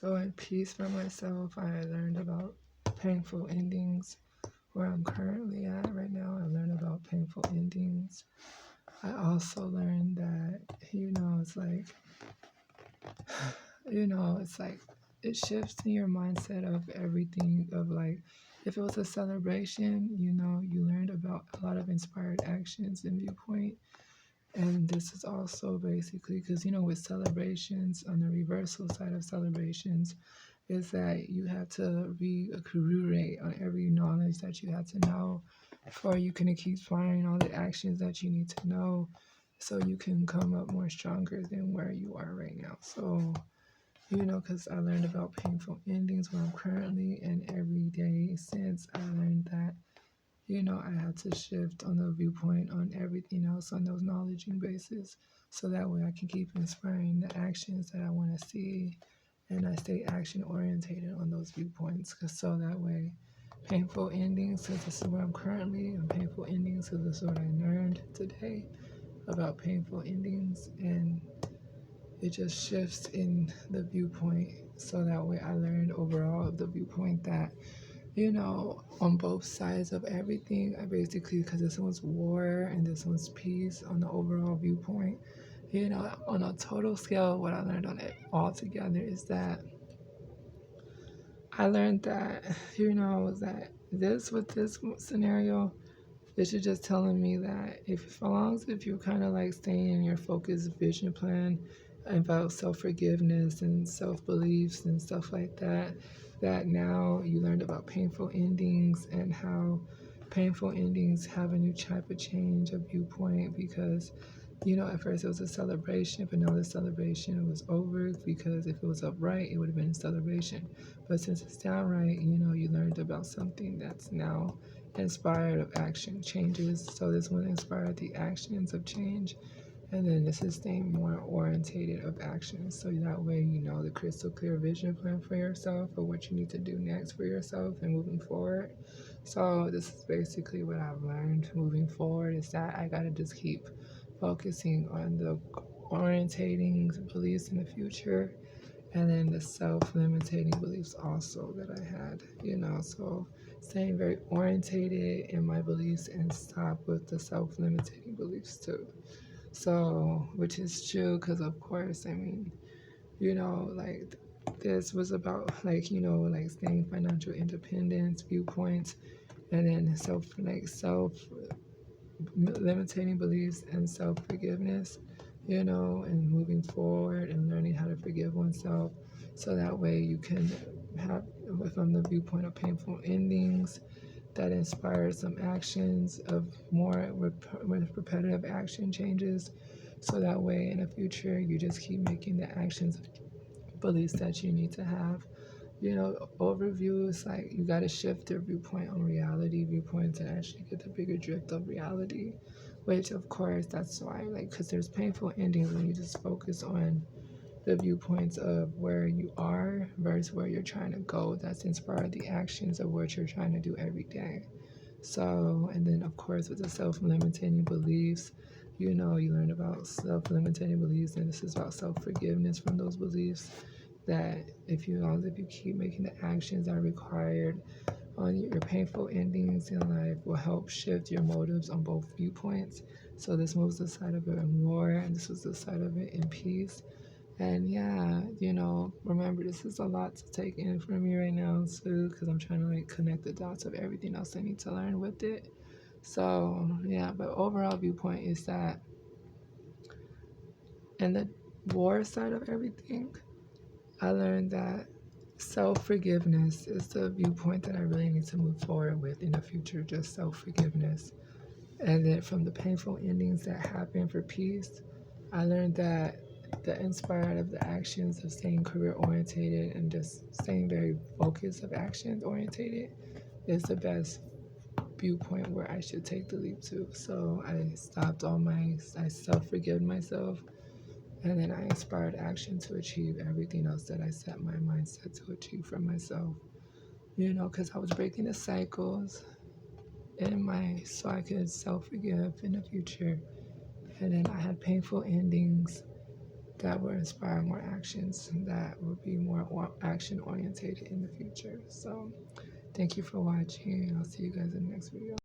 So in peace for myself, I learned about painful endings. Where I'm currently at right now, I learned about painful endings. I also learned that, it's like, it's like it shifts in your mindset of everything of like if it was a celebration, you learned about a lot of inspired actions and viewpoint. And this is also basically because, with celebrations, on the reversal side of celebrations, is that you have to reaccurate on every knowledge that you have to know before you can keep firing all the actions that you need to know so you can come up more stronger than where you are right now. So, because I learned about painful endings where I'm currently, and every day since I learned that, I had to shift on the viewpoint on everything else on those knowledging bases so that way I can keep inspiring the actions that I want to see and I stay action orientated on those viewpoints. Cause so that way, painful endings, because this is where I'm currently, and painful endings, because this is what I learned today about painful endings. And it just shifts in the viewpoint. So that way, I learned overall of the viewpoint that on both sides of everything, I basically, because this one's war and this one's peace on the overall viewpoint, on a total scale, what I learned on it all together is that I learned that, that this with this scenario, this is just telling me that as long as if you're kind of like staying in your focused vision plan about self-forgiveness and self-beliefs and stuff like that, that now you learned about painful endings and how painful endings have a new type of change of viewpoint because at first it was a celebration, but now the celebration was over because if it was upright, it would have been a celebration. But since it's downright, you learned about something that's now inspired of action changes. So this one inspired the actions of change. And then this is staying more orientated of action. So that way, the crystal clear vision plan for yourself or what you need to do next for yourself and moving forward. So this is basically what I've learned moving forward is that I got to just keep focusing on the orientating beliefs in the future and then the self-limiting beliefs also that I had, so staying very orientated in my beliefs and stop with the self-limiting beliefs too. So, which is true because of course, I mean, like this was about like, like staying financial independence viewpoints and then self limiting beliefs and self forgiveness, and moving forward and learning how to forgive oneself so that way you can have, from the viewpoint of painful endings, that inspires some actions of more repetitive action changes. So that way in the future, you just keep making the actions, beliefs that you need to have. Overview is like you got to shift your viewpoint on reality viewpoints and actually get the bigger drift of reality, which of course that's why like because there's painful endings when you just focus on the viewpoints of where you are versus where you're trying to go. That's inspired the actions of what you're trying to do every day. So, and then of course with the self-limiting beliefs, you learn about self-limiting beliefs, and this is about self-forgiveness from those beliefs. That if you keep making the actions that are required on your painful endings in life will help shift your motives on both viewpoints. So this moves the side of it in war, and this was the side of it in peace. And yeah, remember this is a lot to take in for me right now too, because I'm trying to like connect the dots of everything else I need to learn with it. So yeah, but overall viewpoint is that in the war side of everything, I learned that self forgiveness is the viewpoint that I really need to move forward with in the future, just self forgiveness. And then from the painful endings that happen for peace, I learned that the inspired of the actions of staying career orientated and just staying very focused of actions orientated is the best viewpoint where I should take the leap to. So I self forgive myself, and then I inspired action to achieve everything else that I set my mindset to achieve for myself. Because I was breaking the cycles so I could self forgive in the future. And then I had painful endings that will inspire more actions and that will be more action orientated in the future. So thank you for watching. I'll see you guys in the next video.